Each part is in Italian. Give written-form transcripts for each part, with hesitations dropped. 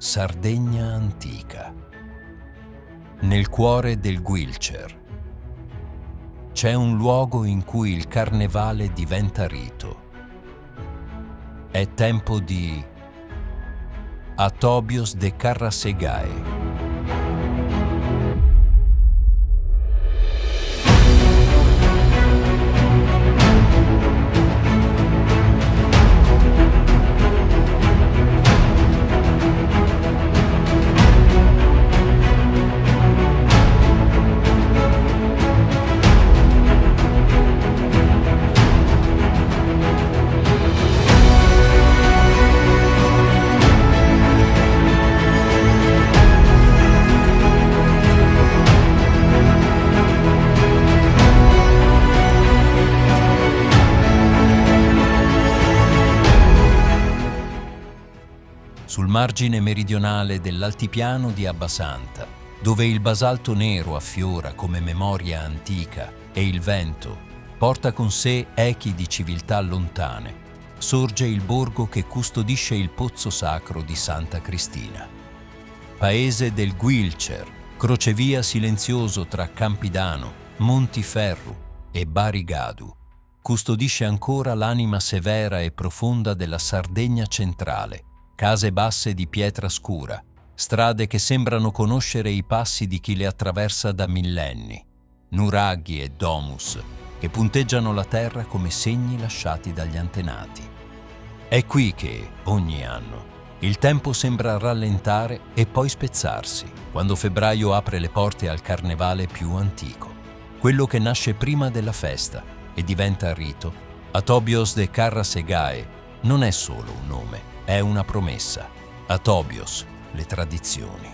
Sardegna antica. Nel cuore del Guilcher c'è un luogo in cui il carnevale diventa rito. È tempo di Atobios de Carracegae. Sul margine meridionale dell'altipiano di Abbasanta, dove il basalto nero affiora come memoria antica e il vento porta con sé echi di civiltà lontane, sorge il borgo che custodisce il pozzo sacro di Santa Cristina. Paese del Guilcher, crocevia silenzioso tra Campidano, Montiferru e Barigadu, custodisce ancora l'anima severa e profonda della Sardegna centrale. Case basse di pietra scura, strade che sembrano conoscere i passi di chi le attraversa da millenni, nuraghi e domus che punteggiano la terra come segni lasciati dagli antenati. È qui che, ogni anno, il tempo sembra rallentare e poi spezzarsi, quando febbraio apre le porte al carnevale più antico, quello che nasce prima della festa e diventa rito. Atobios de Carracegae non è solo un nome, è una promessa. Atobios, le tradizioni.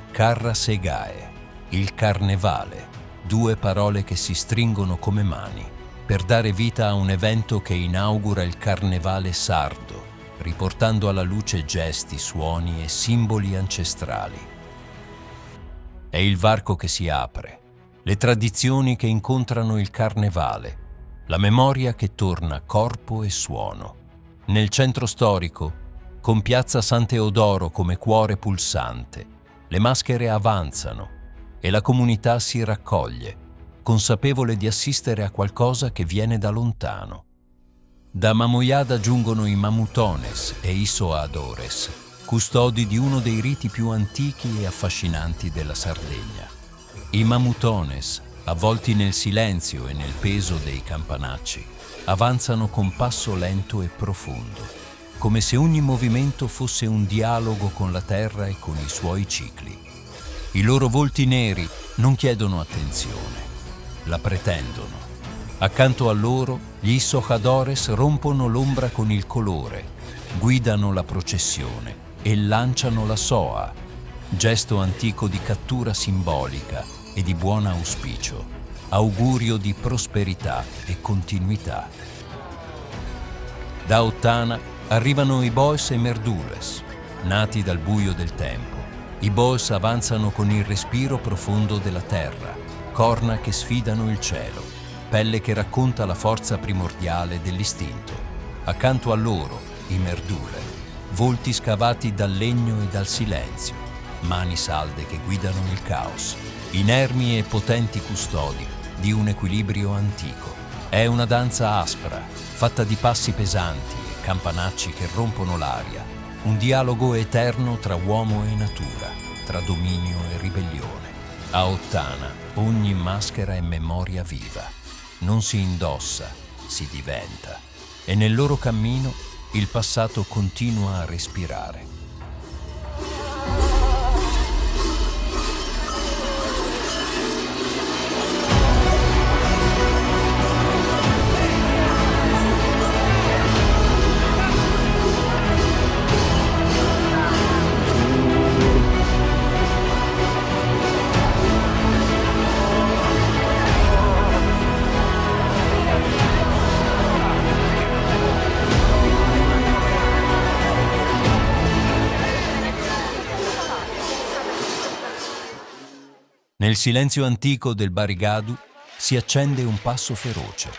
Carracegae, il carnevale, due parole che si stringono come mani per dare vita a un evento che inaugura il carnevale sardo, riportando alla luce gesti, suoni e simboli ancestrali. È il varco che si apre, le tradizioni che incontrano il carnevale, la memoria che torna corpo e suono. Nel centro storico, con piazza Sant'Eodoro come cuore pulsante, le maschere avanzano e la comunità si raccoglie, consapevole di assistere a qualcosa che viene da lontano. Da Mamoiada giungono i mamutones e i soadores, custodi di uno dei riti più antichi e affascinanti della Sardegna. I mamutones, avvolti nel silenzio e nel peso dei campanacci, avanzano con passo lento e profondo, come se ogni movimento fosse un dialogo con la terra e con i suoi cicli. I loro volti neri non chiedono attenzione, la pretendono. Accanto a loro, gli sojadores rompono l'ombra con il colore, guidano la processione e lanciano la soa, gesto antico di cattura simbolica e di buon auspicio, augurio di prosperità e continuità. Da Ottana arrivano i boes e merdules, nati dal buio del tempo. I boes avanzano con il respiro profondo della terra, corna che sfidano il cielo, pelle che racconta la forza primordiale dell'istinto. Accanto a loro, i merdule, volti scavati dal legno e dal silenzio, mani salde che guidano il caos, inermi e potenti custodi di un equilibrio antico. È una danza aspra, fatta di passi pesanti, campanacci che rompono l'aria, un dialogo eterno tra uomo e natura, tra dominio e ribellione. A Ottana ogni maschera è memoria viva, non si indossa, si diventa, e nel loro cammino il passato continua a respirare. Nel silenzio antico del Barigadu si accende un passo feroce.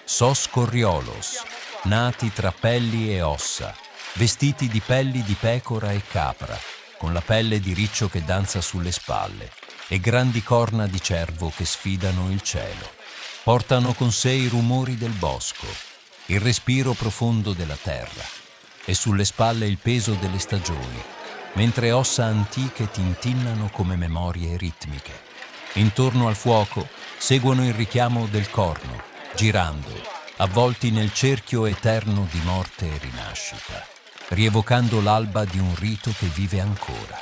Sos corriolos, nati tra pelli e ossa, vestiti di pelli di pecora e capra, con la pelle di riccio che danza sulle spalle e grandi corna di cervo che sfidano il cielo. Portano con sé i rumori del bosco, il respiro profondo della terra e sulle spalle il peso delle stagioni, mentre ossa antiche tintinnano come memorie ritmiche. Intorno al fuoco seguono il richiamo del corno, girando, avvolti nel cerchio eterno di morte e rinascita, rievocando l'alba di un rito che vive ancora.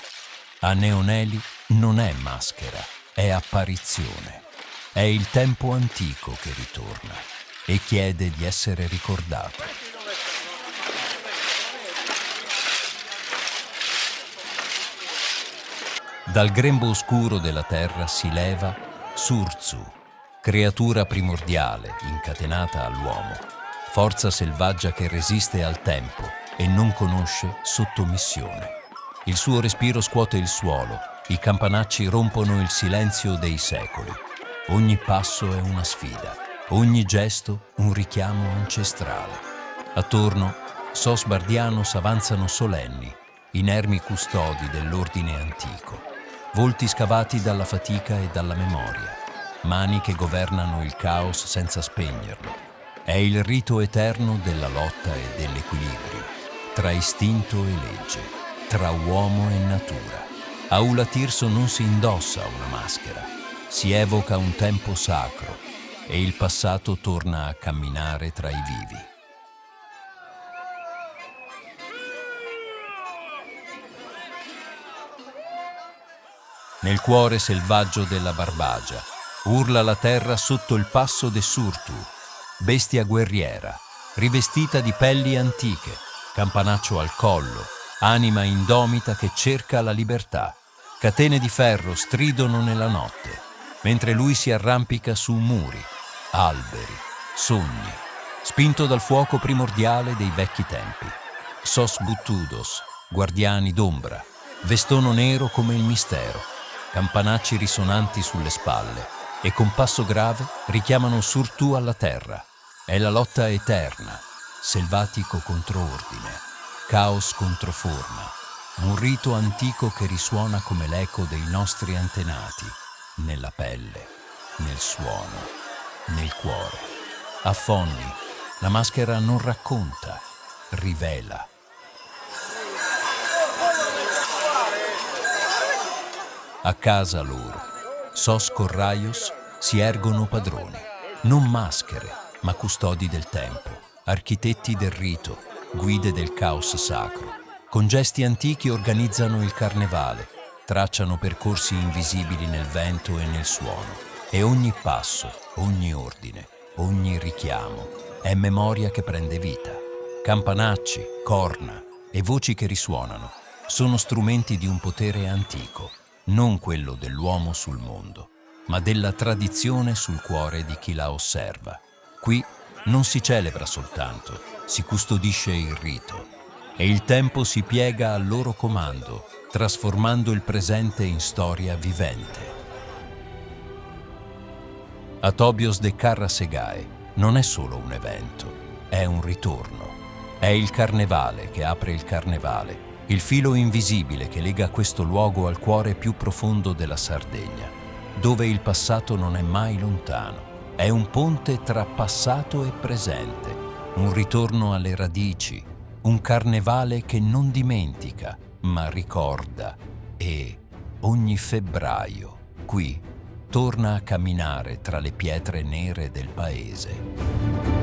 A Neoneli non è maschera, è apparizione. È il tempo antico che ritorna e chiede di essere ricordato. Dal grembo oscuro della terra si leva Surtsu, creatura primordiale incatenata all'uomo, forza selvaggia che resiste al tempo e non conosce sottomissione. Il suo respiro scuote il suolo, i campanacci rompono il silenzio dei secoli. Ogni passo è una sfida, ogni gesto un richiamo ancestrale. Attorno, sos bardianos avanzano solenni, inermi custodi dell'ordine antico, volti scavati dalla fatica e dalla memoria, mani che governano il caos senza spegnerlo. È il rito eterno della lotta e dell'equilibrio, tra istinto e legge, tra uomo e natura. A Ula Tirso non si indossa una maschera, si evoca un tempo sacro e il passato torna a camminare tra i vivi. Nel cuore selvaggio della Barbagia urla la terra sotto il passo de Surtu, bestia guerriera, rivestita di pelli antiche, campanaccio al collo, anima indomita che cerca la libertà. Catene di ferro stridono nella notte, mentre lui si arrampica su muri, alberi, sogni, spinto dal fuoco primordiale dei vecchi tempi. Sos Buttudos, guardiani d'ombra, vestono nero come il mistero, campanacci risonanti sulle spalle e con passo grave richiamano Surtu alla terra. È la lotta eterna, selvatico contro ordine, caos contro forma, un rito antico che risuona come l'eco dei nostri antenati, nella pelle, nel suono, nel cuore. Affonni, la maschera non racconta, rivela. A casa loro, sos corraios si ergono padroni, non maschere, ma custodi del tempo, architetti del rito, guide del caos sacro. Con gesti antichi organizzano il carnevale, tracciano percorsi invisibili nel vento e nel suono, e ogni passo, ogni ordine, ogni richiamo è memoria che prende vita. Campanacci, corna e voci che risuonano sono strumenti di un potere antico, non quello dell'uomo sul mondo, ma della tradizione sul cuore di chi la osserva. Qui non si celebra soltanto, si custodisce il rito, e il tempo si piega al loro comando, trasformando il presente in storia vivente. Atobios de Carrasegae non è solo un evento, è un ritorno. È il carnevale che apre il carnevale, il filo invisibile che lega questo luogo al cuore più profondo della Sardegna, dove il passato non è mai lontano. È un ponte tra passato e presente, un ritorno alle radici, un carnevale che non dimentica, ma ricorda e, ogni febbraio, qui, torna a camminare tra le pietre nere del paese.